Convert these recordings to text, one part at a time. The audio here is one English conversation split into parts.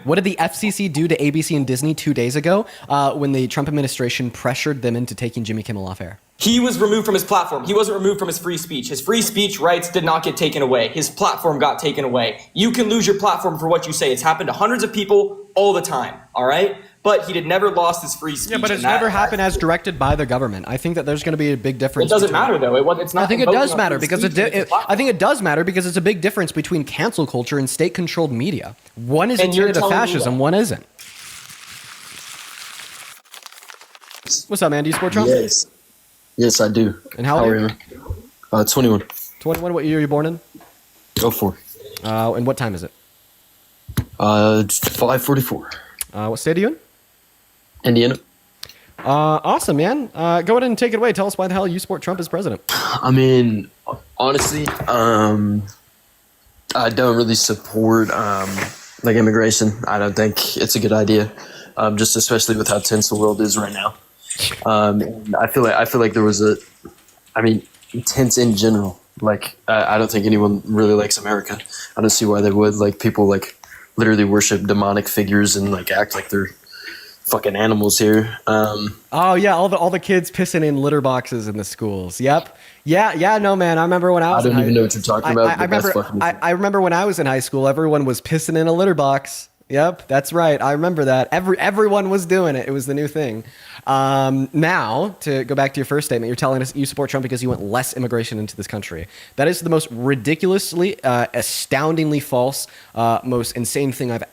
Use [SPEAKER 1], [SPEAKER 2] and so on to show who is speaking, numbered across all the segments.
[SPEAKER 1] What did the FCC do to ABC and Disney 2 days ago when the Trump administration pressured them into taking Jimmy Kimmel off air?
[SPEAKER 2] He was removed from his platform. He wasn't removed from his free speech. His free speech rights did not get taken away. His platform got taken away. You can lose your platform for what you say. It's happened to hundreds of people all the time, all right? But he never lost his free speech.
[SPEAKER 1] Yeah, but it's never happened as directed by the government. I think that there's going to be a big difference.
[SPEAKER 2] It doesn't matter, though. It's not.
[SPEAKER 1] I think it does matter because I think it does matter because it's a big difference between cancel culture and state-controlled media. One is a tenet of fascism, one isn't. What's up, man? Do you support Trump?
[SPEAKER 3] Yes, I do.
[SPEAKER 1] And how old are you?
[SPEAKER 3] 21.
[SPEAKER 1] 21. What year are you born in?
[SPEAKER 3] 04.
[SPEAKER 1] And what time is it?
[SPEAKER 3] 5:44.
[SPEAKER 1] What state are you in?
[SPEAKER 3] Indiana.
[SPEAKER 1] Awesome, man. Go ahead and take it away. Tell us why the hell you support Trump as president.
[SPEAKER 3] I mean, honestly, I don't really support like immigration. I don't think it's a good idea, just especially with how tense the world is right now. And I feel like there was tense in general. Like I don't think anyone really likes America. I don't see why they would. Like people like literally worship demonic figures and like act like they're fucking animals here.
[SPEAKER 1] Oh yeah, all the kids pissing in litter boxes in the schools. Yep. Yeah. No, man. I remember when I was.
[SPEAKER 3] I don't even know what you're talking about.
[SPEAKER 1] I remember when I was in high school. Everyone was pissing in a litter box. Yep, that's right. I remember that. Everyone was doing it. It was the new thing. Now, to go back to your first statement, you're telling us you support Trump because you want less immigration into this country. That is the most ridiculously, astoundingly false, most insane thing I've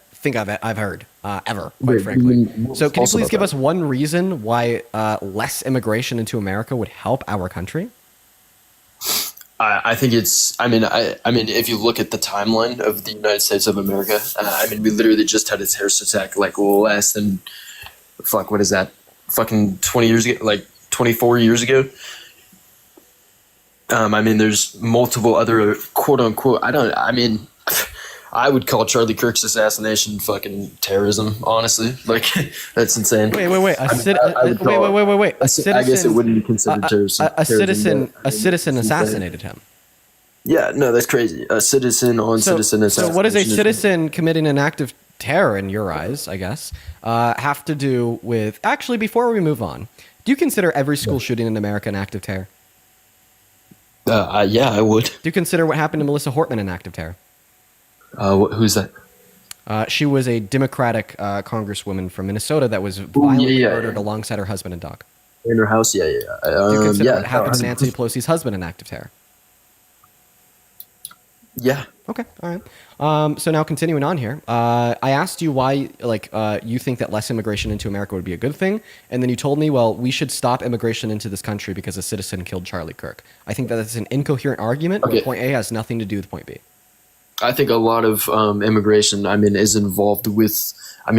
[SPEAKER 1] heard ever, quite frankly. So can you please give us one reason why less immigration into America would help our country?
[SPEAKER 3] I think it's. I mean, if you look at the timeline of the United States of America, we literally just had a terrorist attack like less than, what is that? Fucking 20 years ago, like 24 years ago. There's multiple other quote unquote. I would call Charlie Kirk's assassination fucking terrorism. Honestly, like that's insane.
[SPEAKER 1] Wait. Wait. A citizen.
[SPEAKER 3] I guess it wouldn't be considered terrorism.
[SPEAKER 1] A citizen assassinated him.
[SPEAKER 3] Yeah, no, that's crazy. A citizen on citizen assassination.
[SPEAKER 1] So what does a citizen committing an act of terror, in your eyes, I guess, have to do with? Actually, before we move on, do you consider every school shooting in America an act of terror?
[SPEAKER 3] Yeah, I would.
[SPEAKER 1] Do you consider what happened to Melissa Hortman an act of terror?
[SPEAKER 3] Who's that?
[SPEAKER 1] She was a Democratic congresswoman from Minnesota that was violently murdered alongside her husband and dog.
[SPEAKER 3] In her house, yeah.
[SPEAKER 1] Do you consider what happened to Nancy Pelosi's husband an act of terror?
[SPEAKER 3] Yeah.
[SPEAKER 1] Okay. All right. So now continuing on here, I asked you why, you think that less immigration into America would be a good thing, and then you told me, well, we should stop immigration into this country because a citizen killed Charlie Kirk. I think that that's an incoherent argument. Okay. Where point A has nothing to do with point B.
[SPEAKER 3] I think a lot of immigration, is involved with,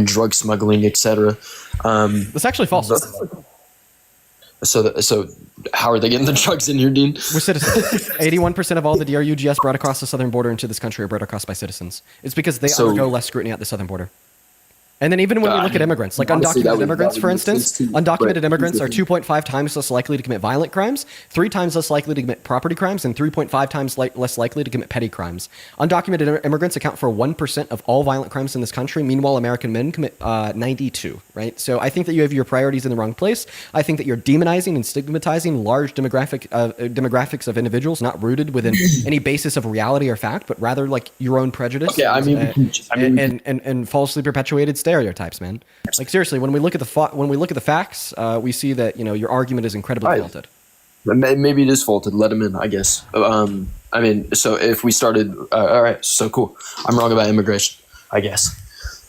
[SPEAKER 3] drug smuggling, etc.
[SPEAKER 1] That's actually false.
[SPEAKER 3] So how are they getting the drugs in here, Dean?
[SPEAKER 1] We're citizens. 81% of all the DRUGS brought across the southern border into this country are brought across by citizens. It's because they undergo less scrutiny at the southern border. And then even when we look at immigrants, like undocumented immigrants, for instance, undocumented immigrants are 2.5 times less likely to commit violent crimes, 3 times less likely to commit property crimes, and 3.5 times less likely to commit petty crimes. Undocumented immigrants account for 1% of all violent crimes in this country. Meanwhile, American men commit 92, right? So I think that you have your priorities in the wrong place. I think that you're demonizing and stigmatizing large demographics of individuals not rooted within any basis of reality or fact, but rather like your own prejudice and falsely perpetuated stereotypes, man. Like seriously, when we look at the facts, we see that your argument is incredibly faulted.
[SPEAKER 3] Maybe it is faulted. Let him in, I guess. So if we started, all right, so cool. I'm wrong about immigration, I guess.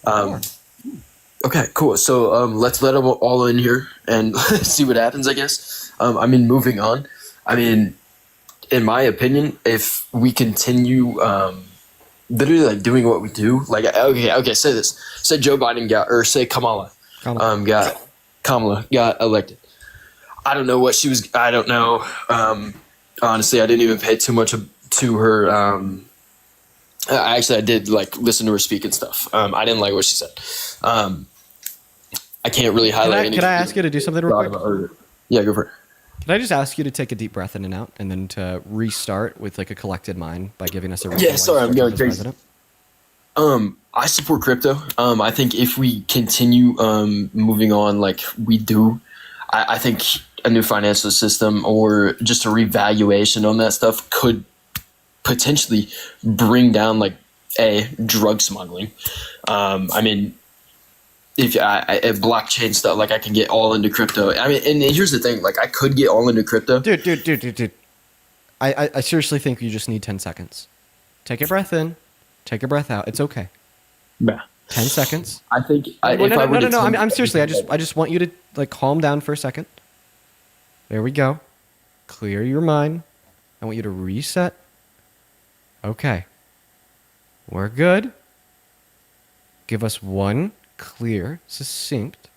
[SPEAKER 3] Okay, cool. So let's let them all in here and see what happens, I guess. Moving on. In my opinion, if we continue literally like doing what we do, like okay, say this. Say Joe Biden Kamala got elected. I don't know what she was. I don't know. Honestly, I didn't even pay too much to her. I did like listen to her speak and stuff. I didn't like what she said. I can't really highlight anything.
[SPEAKER 1] Can I ask you to do something real quick?
[SPEAKER 3] Yeah, go for it.
[SPEAKER 1] Can I just ask you to take a deep breath in and out, and then to restart with like a collected mind by giving us a reason?
[SPEAKER 3] Yeah, sorry, I'm going crazy. I support crypto. I think if we continue moving on like we do, I think a new financial system or just a revaluation on that stuff could potentially bring down like drug smuggling. I mean, if blockchain stuff, like I can get all into crypto. I mean, and here's the thing, like I could get all into crypto.
[SPEAKER 1] Dude. I seriously think you just need 10 seconds. Take a breath in, take a breath out. It's okay.
[SPEAKER 3] Yeah.
[SPEAKER 1] 10 seconds.
[SPEAKER 3] I think
[SPEAKER 1] no. I'm seriously. I just want you to like calm down for a second. There we go. Clear your mind. I want you to reset. Okay. We're good. Give us one clear, succinct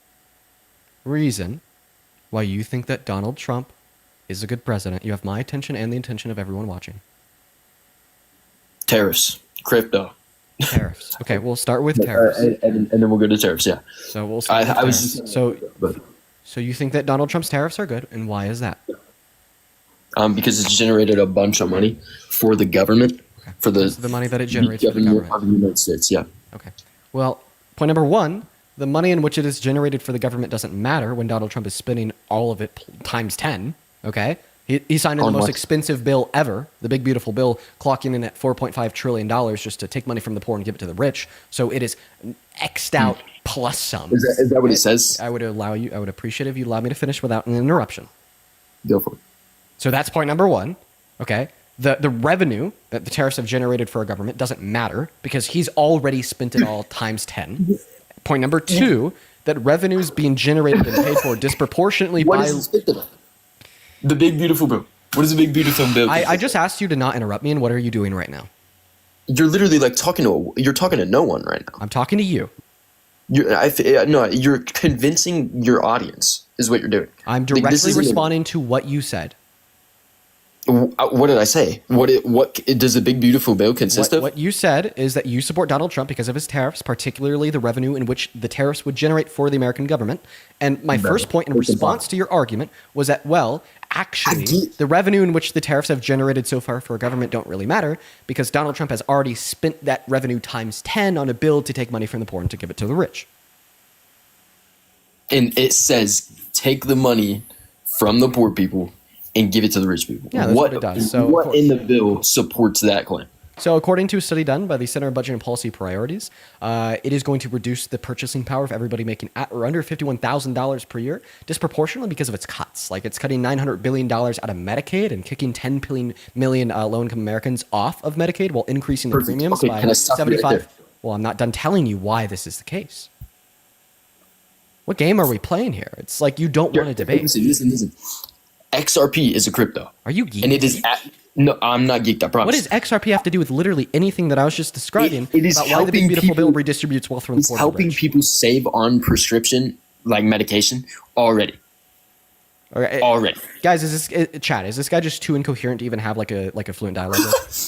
[SPEAKER 1] reason why you think that Donald Trump is a good president. You have my attention and the attention of everyone watching.
[SPEAKER 3] Tariffs, crypto.
[SPEAKER 1] Tariffs. Okay, we'll start with tariffs.
[SPEAKER 3] And then we'll go to tariffs, yeah.
[SPEAKER 1] So we'll start with tariffs. So you think that Donald Trump's tariffs are good, and why is that?
[SPEAKER 3] Because it's generated a bunch of money for the government.
[SPEAKER 1] Okay.
[SPEAKER 3] For
[SPEAKER 1] the money that it generates for the government
[SPEAKER 3] of the United States, yeah.
[SPEAKER 1] Okay. Well, point number one, the money in which it is generated for the government doesn't matter when Donald Trump is spending all of it times 10, okay? He signed in the most expensive bill ever, the big beautiful bill, clocking in at $4.5 trillion just to take money from the poor and give it to the rich. So it is X'd out plus some.
[SPEAKER 3] Is that what it says?
[SPEAKER 1] I would appreciate if you allow me to finish without an interruption.
[SPEAKER 3] Go for it.
[SPEAKER 1] So that's point number one, okay? The revenue that the tariffs have generated for a government doesn't matter because he's already spent it all times 10. Point number two, that revenues being generated and paid for disproportionately by...
[SPEAKER 3] The big beautiful bill. What is the big beautiful bill?
[SPEAKER 1] I just asked you to not interrupt me, and what are you doing right now?
[SPEAKER 3] You're literally like talking to no one right now.
[SPEAKER 1] I'm talking to you.
[SPEAKER 3] You're convincing your audience is what you're doing.
[SPEAKER 1] I'm directly responding to what you said.
[SPEAKER 3] What did I say? What does the big beautiful bill consist of?
[SPEAKER 1] What you said is that you support Donald Trump because of his tariffs, particularly the revenue in which the tariffs would generate for the American government. And my first point in response to your argument was that, well, actually, the revenue in which the tariffs have generated so far for a government don't really matter because Donald Trump has already spent that revenue times 10 on a bill to take money from the poor and to give it to the rich.
[SPEAKER 3] And it says, take the money from the poor people and give it to the rich people.
[SPEAKER 1] Yeah, that's what it does. So
[SPEAKER 3] what in the bill supports that claim?
[SPEAKER 1] So according to a study done by the Center of Budget and Policy Priorities, it is going to reduce the purchasing power of everybody making at or under $51,000 per year disproportionately because of its cuts. Like it's cutting $900 billion out of Medicaid and kicking 10 million low-income Americans off of Medicaid while increasing the premiums by 75. Well, I'm not done telling you why this is the case. What game are we playing here? It's like you don't want to debate.
[SPEAKER 3] Listen. XRP is a crypto.
[SPEAKER 1] Are you geeked?
[SPEAKER 3] And it is no, I'm not geeked, I promise.
[SPEAKER 1] What does XRP have to do with literally anything that I was just describing
[SPEAKER 3] it is
[SPEAKER 1] about why the big beautiful bill redistributes wealth from the poor?
[SPEAKER 3] It's helping people save on prescription like medication already.
[SPEAKER 1] Okay.
[SPEAKER 3] Already.
[SPEAKER 1] Guys, is this guy just too incoherent to even have like a fluent dialogue?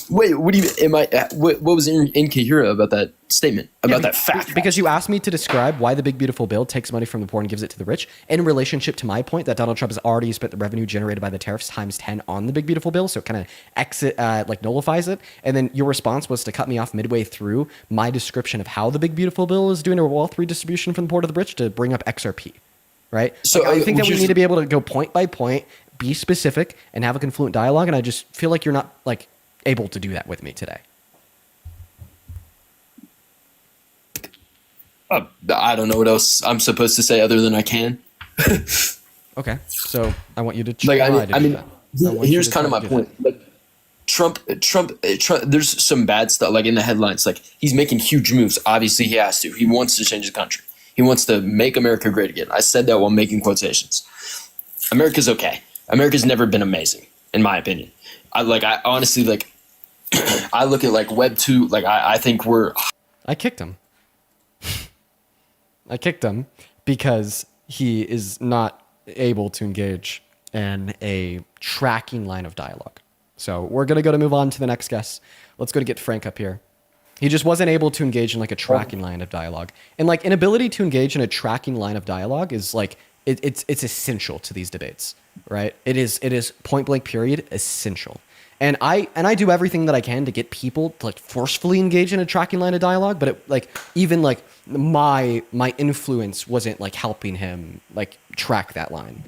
[SPEAKER 3] Wait, what do you what was incoherent about that statement? About that fact?
[SPEAKER 1] Because you asked me to describe why the big beautiful bill takes money from the poor and gives it to the rich in relationship to my point that Donald Trump has already spent the revenue generated by the tariffs times 10 on the big beautiful bill, so it kind of nullifies it. And then your response was to cut me off midway through my description of how the big beautiful bill is doing a wealth redistribution from the poor to the rich to bring up XRP. Right? So like, I think that we need to be able to go point by point, be specific, and have a confluent dialogue. And I just feel like you're not like able to do that with me today.
[SPEAKER 3] I don't know what else I'm supposed to say other than I can.
[SPEAKER 1] Okay, so I want you to try
[SPEAKER 3] here's kind of my point. Like Trump. There's some bad stuff like in the headlines. Like he's making huge moves. Obviously, he has to. He wants to change the country. He wants to make America great again. I said that while making quotations. America's okay. America's never been amazing, in my opinion. I honestly I look at like Web 2. Like I think
[SPEAKER 1] I kicked him. I kicked him because he is not able to engage in a tracking line of dialogue. So we're gonna move on to the next guest. Let's go to get Frank up here. He just wasn't able to engage in like a tracking line of dialogue. And like inability to engage in a tracking line of dialogue is like it's essential to these debates, right? It is point blank period essential. And I do everything that I can to get people to like forcefully engage in a tracking line of dialogue, but it, like even like my influence wasn't like helping him like track that line.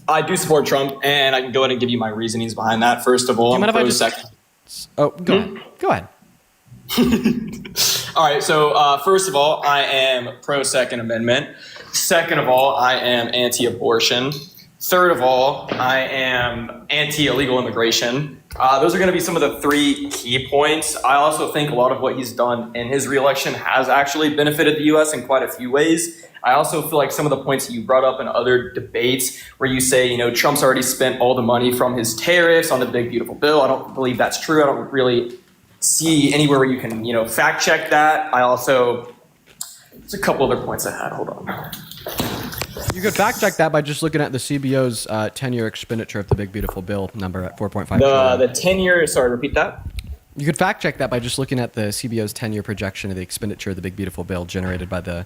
[SPEAKER 2] I do support Trump, and I can go ahead and give you my reasonings behind that. First of all, I'm pro-second.
[SPEAKER 1] Oh, go ahead. Go ahead.
[SPEAKER 2] All right, so first of all, I am pro-Second Amendment. Second of all, I am anti-abortion. Third of all, I am anti-illegal immigration. Those are going to be some of the three key points. I also think a lot of what he's done in his reelection has actually benefited the U.S. in quite a few ways. I also feel like some of the points that you brought up in other debates where you say, Trump's already spent all the money from his tariffs on the big, beautiful bill. I don't believe that's true. I don't really see anywhere where you can, fact check that. There's a couple other points I had. Hold on.
[SPEAKER 1] You could fact check that by just looking at the CBO's 10-year expenditure of the big, beautiful bill number at 4.5 trillion.
[SPEAKER 2] The 10-year, sorry, repeat that.
[SPEAKER 1] You could fact check that by just looking at the CBO's 10-year projection of the expenditure of the big, beautiful bill generated by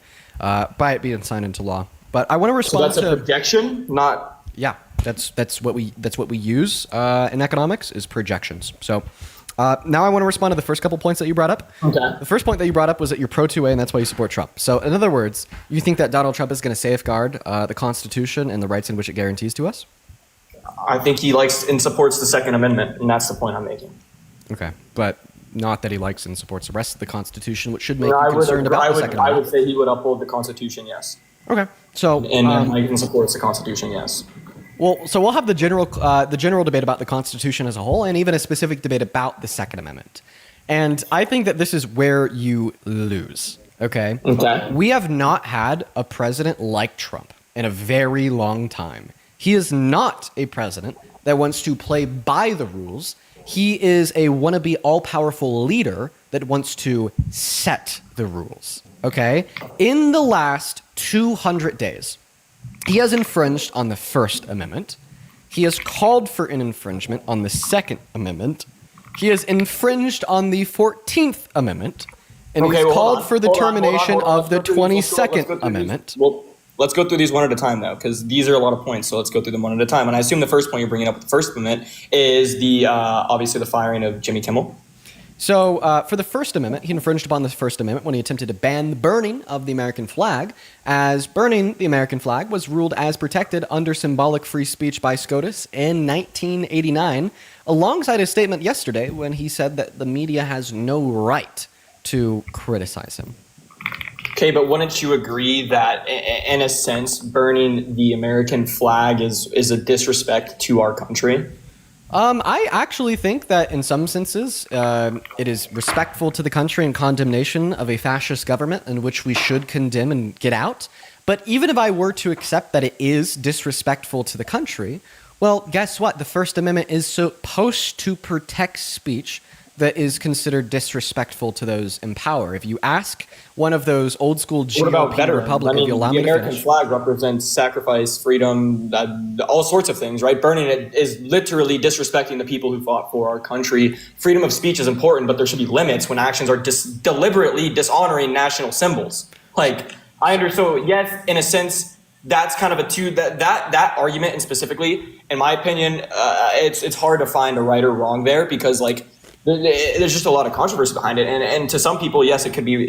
[SPEAKER 1] by it being signed into law. But I want to respond
[SPEAKER 2] to a projection, not.
[SPEAKER 1] Yeah, that's what we use in economics is projections. So now I want to respond to the first couple points that you brought up.
[SPEAKER 2] Okay.
[SPEAKER 1] The first point that you brought up was that you're pro-2A and that's why you support Trump. So in other words, you think that Donald Trump is going to safeguard the Constitution and the rights in which it guarantees to us?
[SPEAKER 2] I think he likes and supports the Second Amendment, and that's the point I'm making.
[SPEAKER 1] Okay, but not that he likes and supports the rest of the Constitution, which should make you concerned about the Second Amendment.
[SPEAKER 2] I would say he would uphold the Constitution, yes.
[SPEAKER 1] Okay, so
[SPEAKER 2] and he supports the Constitution, yes.
[SPEAKER 1] Well, so we'll have the general debate about the Constitution as a whole, and even a specific debate about the Second Amendment. And I think that this is where you lose. Okay.
[SPEAKER 2] Okay.
[SPEAKER 1] We have not had a president like Trump in a very long time. He is not a president that wants to play by the rules. He is a wannabe all-powerful leader that wants to set the rules, okay? In the last 200 days, he has infringed on the First Amendment. He has called for an infringement on the Second Amendment. He has infringed on the 14th Amendment. And he's called for the termination of the 22nd Amendment.
[SPEAKER 2] Well, let's go through these one at a time, though, because these are a lot of points. So let's go through them one at a time. And I assume the first point you're bringing up with the First Amendment is the obviously the firing of Jimmy Kimmel.
[SPEAKER 1] So for the First Amendment, he infringed upon the First Amendment when he attempted to ban the burning of the American flag, as burning the American flag was ruled as protected under symbolic free speech by SCOTUS in 1989, alongside his statement yesterday when he said that the media has no right to criticize him.
[SPEAKER 2] Okay, but wouldn't you agree that, in a sense, burning the American flag is a disrespect to our country?
[SPEAKER 1] I actually think that in some senses, it is respectful to the country and condemnation of a fascist government in which we should condemn and get out. But even if I were to accept that it is disrespectful to the country, well, guess what? The First Amendment is supposed to protect speech that is considered disrespectful to those in power. If you ask one of those old school GOP Republicans, if you allow me to finish.
[SPEAKER 2] The American flag represents sacrifice, freedom, all sorts of things, right? Burning it is literally disrespecting the people who fought for our country. Freedom of speech is important, but there should be limits when actions are deliberately dishonoring national symbols. So yes, in a sense, that's kind of that argument, and specifically, in my opinion, it's hard to find a right or wrong there because there's just a lot of controversy behind it. And to some people, yes, it could be,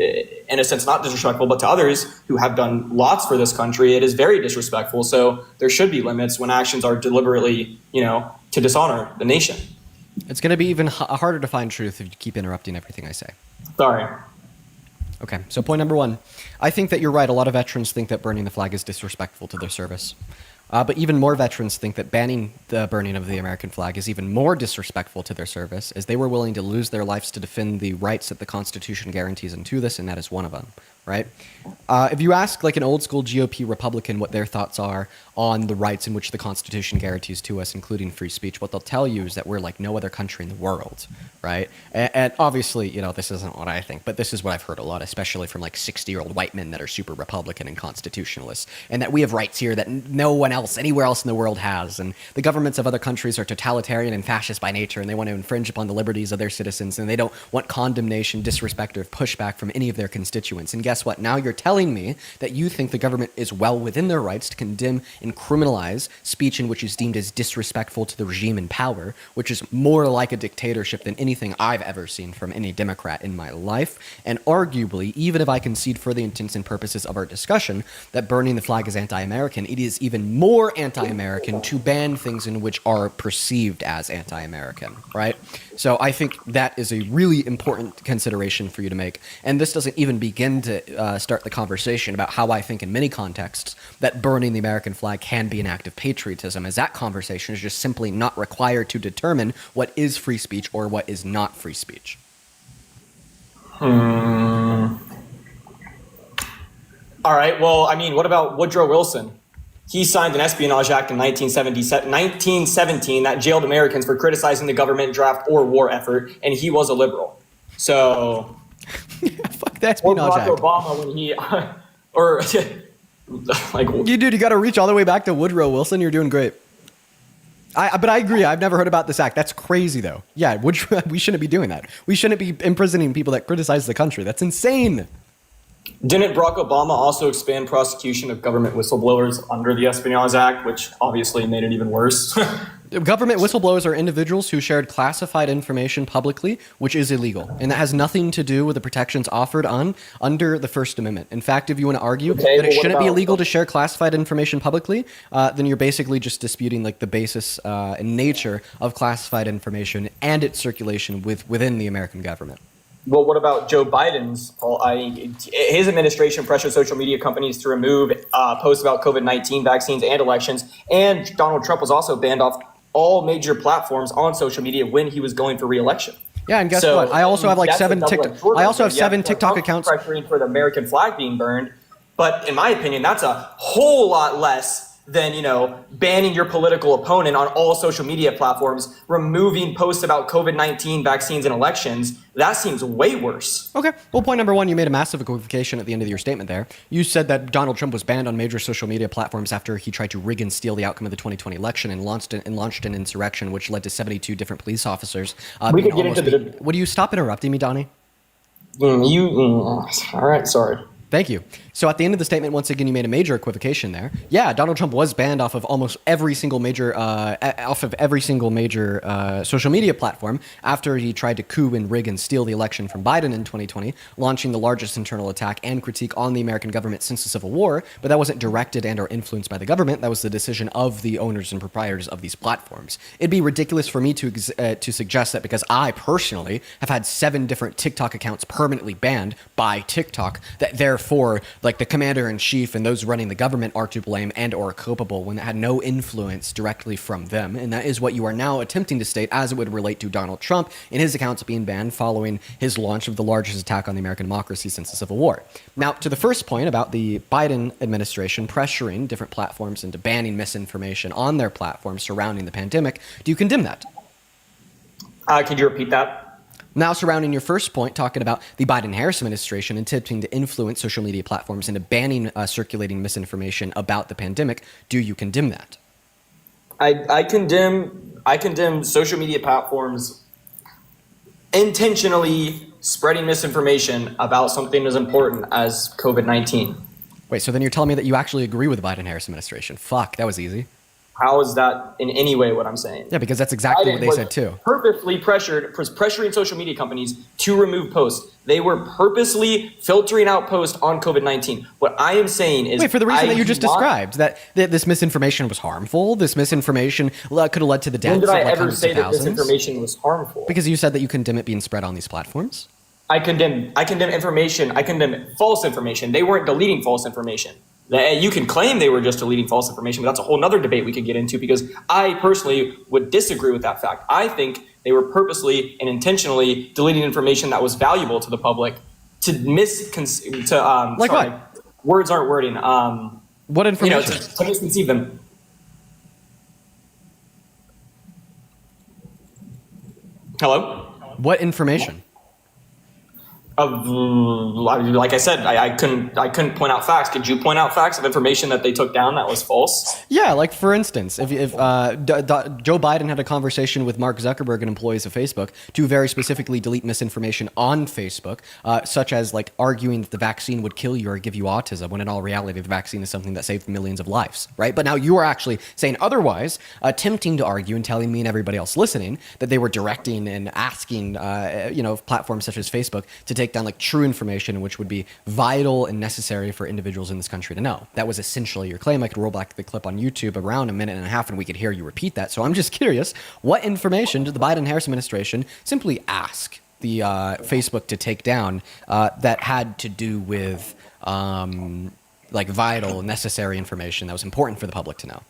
[SPEAKER 2] in a sense, not disrespectful, but to others who have done lots for this country, it is very disrespectful. So there should be limits when actions are deliberately, to dishonor the nation.
[SPEAKER 1] It's going to be even harder to find truth if you keep interrupting everything I say.
[SPEAKER 2] Sorry.
[SPEAKER 1] Okay, so point number one. I think that you're right. A lot of veterans think that burning the flag is disrespectful to their service. But even more veterans think that banning the burning of the American flag is even more disrespectful to their service, as they were willing to lose their lives to defend the rights that the Constitution guarantees into this, and that is one of them, right? If you ask an old school GOP Republican what their thoughts are on the rights in which the Constitution guarantees to us, including free speech, what they'll tell you is that we're like no other country in the world, right? And obviously, this isn't what I think, but this is what I've heard a lot, especially from 60-year-old white men that are super Republican and constitutionalists, and that we have rights here that no one else, anywhere else in the world has, and the governments of other countries are totalitarian and fascist by nature, and they want to infringe upon the liberties of their citizens, and they don't want condemnation, disrespect, or pushback from any of their constituents. And guess what? Now you're telling me that you think the government is well within their rights to condemn and criminalize speech in which is deemed as disrespectful to the regime in power, which is more like a dictatorship than anything I've ever seen from any Democrat in my life. And arguably, even if I concede for the intents and purposes of our discussion that burning the flag is anti-American, it is even more anti-American to ban things in which are perceived as anti-American, right? So I think that is a really important consideration for you to make. And this doesn't even begin to start the conversation about how I think in many contexts that burning the American flag can be an act of patriotism, as that conversation is just simply not required to determine what is free speech or what is not free speech.
[SPEAKER 2] All right. Well, I mean, what about Woodrow Wilson? He signed an Espionage Act in 1917 that jailed Americans for criticizing the government, draft, or war effort, and he was a liberal. So,
[SPEAKER 1] fuck that Espionage Act.
[SPEAKER 2] Or Barack Obama when he, or like,
[SPEAKER 1] you got to reach all the way back to Woodrow Wilson. You're doing great. But I agree. I've never heard about this act. That's crazy, though. Yeah, we shouldn't be doing that. We shouldn't be imprisoning people that criticize the country. That's insane.
[SPEAKER 2] Didn't Barack Obama also expand prosecution of government whistleblowers under the Espionage Act, which obviously made it even worse?
[SPEAKER 1] Government whistleblowers are individuals who shared classified information publicly, which is illegal. And that has nothing to do with the protections offered under the First Amendment. In fact, if you want to argue that it shouldn't be illegal to share classified information publicly, then you're basically just disputing like the basis and nature of classified information and its circulation within the American government.
[SPEAKER 2] Well, what about Joe Biden's? His administration pressured social media companies to remove posts about COVID-19 vaccines and elections. And Donald Trump was also banned off all major platforms on social media when he was going for re-election.
[SPEAKER 1] Yeah, and guess what? I also have like seven TikTok. I also have 7 TikTok accounts
[SPEAKER 2] pressuring for the American flag being burned. But in my opinion, that's a whole lot less than, banning your political opponent on all social media platforms, removing posts about COVID-19 vaccines and elections. That seems way worse.
[SPEAKER 1] Okay. Well, point number one, you made a massive equivocation at the end of your statement there. You said that Donald Trump was banned on major social media platforms after he tried to rig and steal the outcome of the 2020 election and launched an insurrection, which led to 72 different police officers.
[SPEAKER 2] We could get into the...
[SPEAKER 1] Would you stop interrupting me, Donnie?
[SPEAKER 2] All right, sorry.
[SPEAKER 1] Thank you. So at the end of the statement, once again, you made a major equivocation there. Yeah, Donald Trump was banned off of almost every single major social media platform after he tried to coup and rig and steal the election from Biden in 2020, launching the largest internal attack and critique on the American government since the Civil War. But that wasn't directed and or influenced by the government. That was the decision of the owners and proprietors of these platforms. It'd be ridiculous for me to suggest that because I personally have had 7 different TikTok accounts permanently banned by TikTok, that therefore, like the commander-in-chief and those running the government are to blame and or culpable when it had no influence directly from them. And that is what you are now attempting to state as it would relate to Donald Trump and his accounts being banned following his launch of the largest attack on the American democracy since the Civil War. Now, to the first point about the Biden administration pressuring different platforms into banning misinformation on their platforms surrounding the pandemic, do you condemn that?
[SPEAKER 2] Could you repeat that?
[SPEAKER 1] Now, surrounding your first point, talking about the Biden-Harris administration attempting to influence social media platforms into banning circulating misinformation about the pandemic, do you condemn that?
[SPEAKER 2] I condemn social media platforms intentionally spreading misinformation about something as important as COVID-19.
[SPEAKER 1] Wait, so then you're telling me that you actually agree with the Biden-Harris administration? Fuck, that was easy.
[SPEAKER 2] How is that in any way what I'm saying?
[SPEAKER 1] Yeah, because that's exactly what they said too.
[SPEAKER 2] Purposely pressuring social media companies to remove posts. They were purposely filtering out posts on COVID-19. What I am saying is...
[SPEAKER 1] Wait, for the reason that you just described, that this misinformation was harmful, this misinformation could have led to the deaths of like hundreds of thousands.
[SPEAKER 2] When did I ever say that misinformation was harmful?
[SPEAKER 1] Because you said that you condemn it being spread on these platforms.
[SPEAKER 2] I condemn information. I condemn false information. They weren't deleting false information. You can claim they were just deleting false information, but that's a whole other debate we could get into because I personally would disagree with that fact. I think they were purposely and intentionally deleting information that was valuable to the public to
[SPEAKER 1] what?
[SPEAKER 2] Words aren't wording.
[SPEAKER 1] What information?
[SPEAKER 2] To misconceive them. Hello?
[SPEAKER 1] What information?
[SPEAKER 2] Like I said, I couldn't point out facts. Could you point out facts of information that they took down that was false?
[SPEAKER 1] Yeah, like for instance, if Joe Biden had a conversation with Mark Zuckerberg and employees of Facebook to very specifically delete misinformation on Facebook, such as like arguing that the vaccine would kill you or give you autism, when in all reality the vaccine is something that saved millions of lives, right? But now you are actually saying otherwise, attempting to argue and telling me and everybody else listening that they were directing and asking, platforms such as Facebook to take down like true information, which would be vital and necessary for individuals in this country to know. That was essentially your claim. I could roll back the clip on YouTube around a minute and a half and we could hear you repeat that. So I'm just curious, what information did the Biden-Harris administration simply ask the Facebook to take down that had to do with like vital, necessary information that was important for the public to know?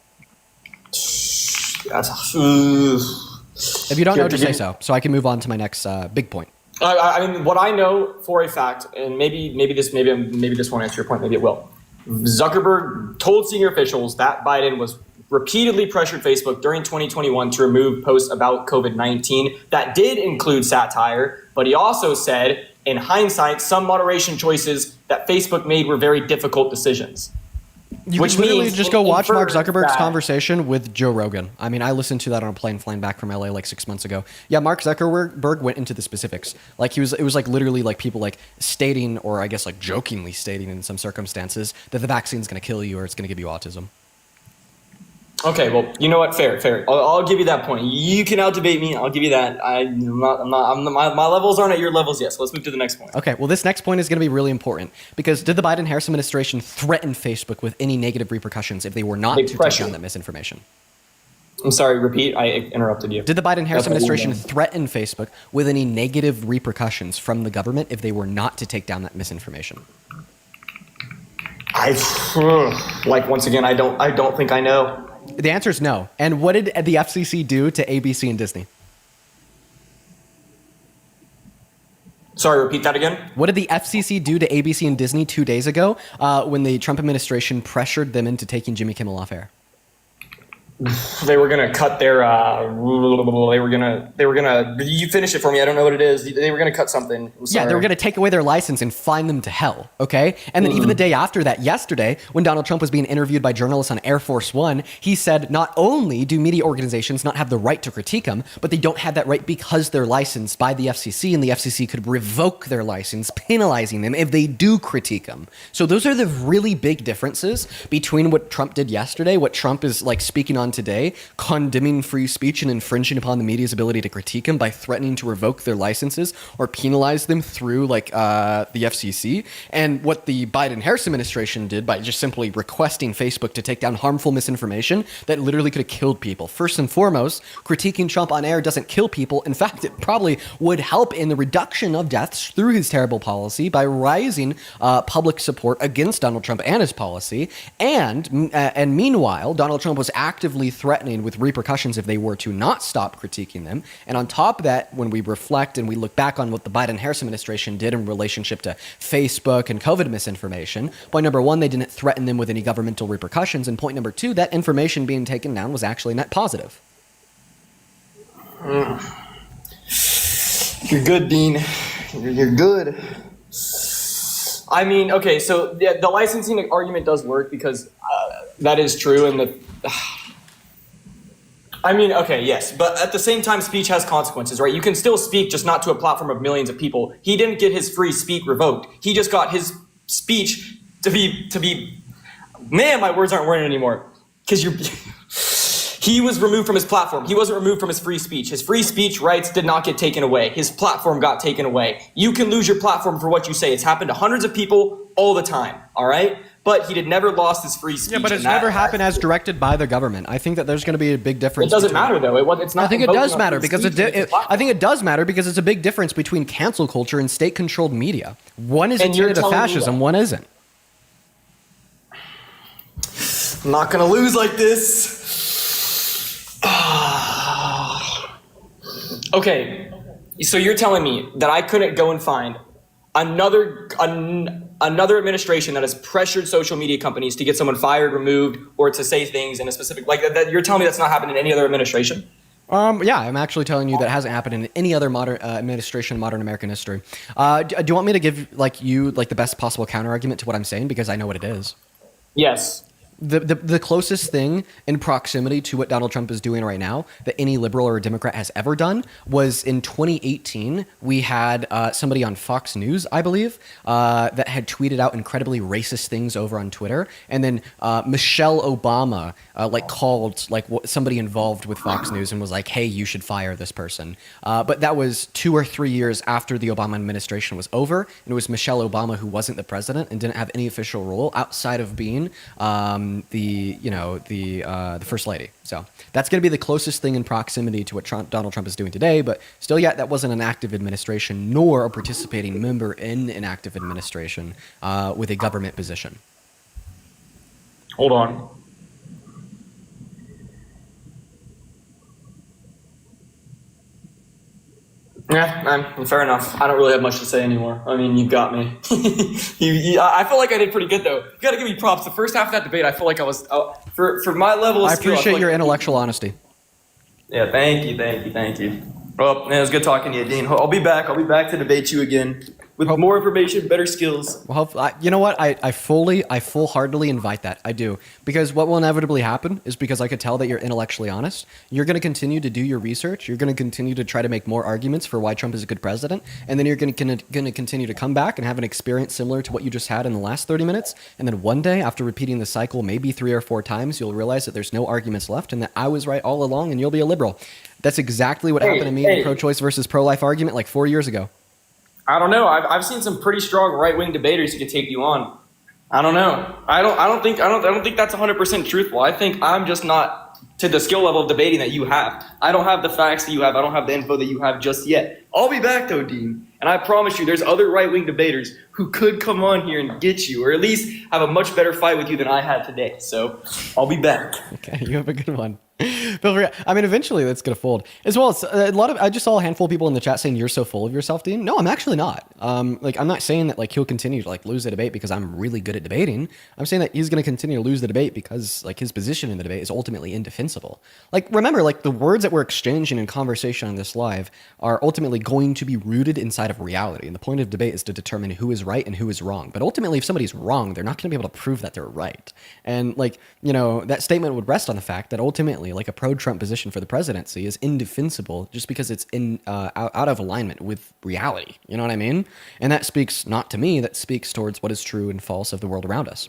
[SPEAKER 1] If you don't know, just say so I can move on to my next big point.
[SPEAKER 2] I mean, what I know for a fact, and maybe this won't answer your point, maybe it will. Zuckerberg told senior officials that Biden was repeatedly pressured Facebook during 2021 to remove posts about COVID-19 that did include satire, but he also said, in hindsight, some moderation choices that Facebook made were very difficult decisions.
[SPEAKER 1] You can literally just go watch Mark Zuckerberg's conversation with Joe Rogan. I mean, I listened to that on a plane flying back from LA like 6 months ago. Yeah, Mark Zuckerberg went into the specifics. Like it was like literally like people like stating, or I guess like jokingly stating in some circumstances, that the vaccine's going to kill you or it's going to give you autism.
[SPEAKER 2] Okay, well, you know what? Fair. I'll give you that point. You can out-debate me. I'll give you that. My levels aren't at your levels yet, so let's move to the next point.
[SPEAKER 1] Okay, well, this next point is going to be really important because did the Biden-Harris administration threaten Facebook with any negative repercussions if they were not to take down that misinformation?
[SPEAKER 2] I'm sorry, repeat. I interrupted you.
[SPEAKER 1] Did the Biden-Harris administration threaten Facebook with any negative repercussions from the government if they were not to take down that misinformation?
[SPEAKER 2] Once again, I don't think I know.
[SPEAKER 1] The answer is no. And what did the FCC do to ABC and Disney?
[SPEAKER 2] Sorry, repeat that again.
[SPEAKER 1] What did the FCC do to ABC and Disney 2 days ago when the Trump administration pressured them into taking Jimmy Kimmel off air?
[SPEAKER 2] They were gonna cut their. They were gonna. You finish it for me. I don't know what it is. They were gonna cut something.
[SPEAKER 1] Yeah, they were gonna take away their license and fine them to hell. Okay, and then even the day after that, yesterday, when Donald Trump was being interviewed by journalists on Air Force One, he said not only do media organizations not have the right to critique him, but they don't have that right because they're licensed by the FCC, and the FCC could revoke their license, penalizing them if they do critique him. So those are the really big differences between what Trump did yesterday, what Trump is like speaking on today, condemning free speech and infringing upon the media's ability to critique him by threatening to revoke their licenses or penalize them through the FCC, and what the Biden-Harris administration did by just simply requesting Facebook to take down harmful misinformation that literally could have killed people. First and foremost, critiquing Trump on air doesn't kill people. In fact, it probably would help in the reduction of deaths through his terrible policy by rising public support against Donald Trump and his policy. And meanwhile, Donald Trump was actively threatening with repercussions if they were to not stop critiquing them. And on top of that, when we reflect and we look back on what the Biden-Harris administration did in relationship to Facebook and COVID misinformation, point number one, they didn't threaten them with any governmental repercussions. And point number two, that information being taken down was actually net positive.
[SPEAKER 2] You're good, Dean. You're good. I mean, okay, so the licensing argument does work because that is true, and I mean, okay, yes, but at the same time, speech has consequences, right? You can still speak, just not to a platform of millions of people. He didn't get his free speech revoked. He just got his speech to be. Man, my words aren't working anymore. Because he was removed from his platform. He wasn't removed from his free speech. His free speech rights did not get taken away. His platform got taken away. You can lose your platform for what you say. It's happened to hundreds of people all the time, all right? But he never lost his free speech.
[SPEAKER 1] Yeah, but it's never happened as directed by the government. I think that there's going to be a big difference.
[SPEAKER 2] It doesn't matter, though. It's not.
[SPEAKER 1] I think it does matter because I think it does matter because it's a big difference between cancel culture and state-controlled media. One is a tenet of fascism, one isn't.
[SPEAKER 2] I'm not going to lose like this. Okay, so you're telling me that I couldn't go and find another administration that has pressured social media companies to get someone fired, removed, or to say things in a specific, like that. You're telling me that's not happened in any other administration?
[SPEAKER 1] Yeah, I'm actually telling you that hasn't happened in any other modern administration in modern American history. Do you want me to give you the best possible counter argument to what I'm saying, because I know what it is?
[SPEAKER 2] Yes.
[SPEAKER 1] The closest thing in proximity to what Donald Trump is doing right now that any liberal or Democrat has ever done was in 2018. We had somebody on Fox News, I believe, that had tweeted out incredibly racist things over on Twitter, and then Michelle Obama called somebody involved with Fox News and was like, "Hey, you should fire this person." But that was 2 or 3 years after the Obama administration was over, and it was Michelle Obama who wasn't the president and didn't have any official role outside of being the first lady. So that's going to be the closest thing in proximity to what Donald Trump is doing today. But still, yeah, that wasn't an active administration nor a participating member in an active administration with a government position.
[SPEAKER 2] Hold on. Yeah, fair enough. I don't really have much to say anymore. I mean, you've got me. I feel like I did pretty good, though. You got to give me props. The first half of that debate, I feel like I was for my level of skill.
[SPEAKER 1] I appreciate your intellectual honesty.
[SPEAKER 2] Yeah, thank you. Well, man, it was good talking to you, Dean. I'll be back. I'll be back to debate you again with more information, better skills.
[SPEAKER 1] Well, you know what? I full-heartedly invite that. I do. Because what will inevitably happen is, because I could tell that you're intellectually honest, you're going to continue to do your research. You're going to continue to try to make more arguments for why Trump is a good president. And then you're going to continue to come back and have an experience similar to what you just had in the last 30 minutes. And then one day, after repeating the cycle maybe 3 or 4 times, you'll realize that there's no arguments left and that I was right all along and you'll be a liberal. That's exactly what happened to me in the pro-choice versus pro-life argument like 4 years ago.
[SPEAKER 2] I don't know. I've seen some pretty strong right-wing debaters who could take you on. I don't know. I don't think that's 100% truthful. I think I'm just not to the skill level of debating that you have. I don't have the facts that you have. I don't have the info that you have just yet. I'll be back though, Dean. And I promise you, there's other right-wing debaters who could come on here and get you, or at least have a much better fight with you than I had today. So I'll be back.
[SPEAKER 1] Okay, you have a good one. I mean, eventually that's going to fold. As well as I just saw a handful of people in the chat saying you're so full of yourself, Dean. No, I'm actually not. I'm not saying that he'll continue to lose the debate because I'm really good at debating. I'm saying that he's going to continue to lose the debate because his position in the debate is ultimately indefensible. Remember, the words that we're exchanging in conversation on this live are ultimately going to be rooted inside of reality. And the point of debate is to determine who is right and who is wrong. But ultimately, if somebody's wrong, they're not going to be able to prove that they're right. And that statement would rest on the fact that ultimately, a pro-Trump position for the presidency is indefensible just because it's out of alignment with reality. You know what I mean? And that speaks not to me, that speaks towards what is true and false of the world around us.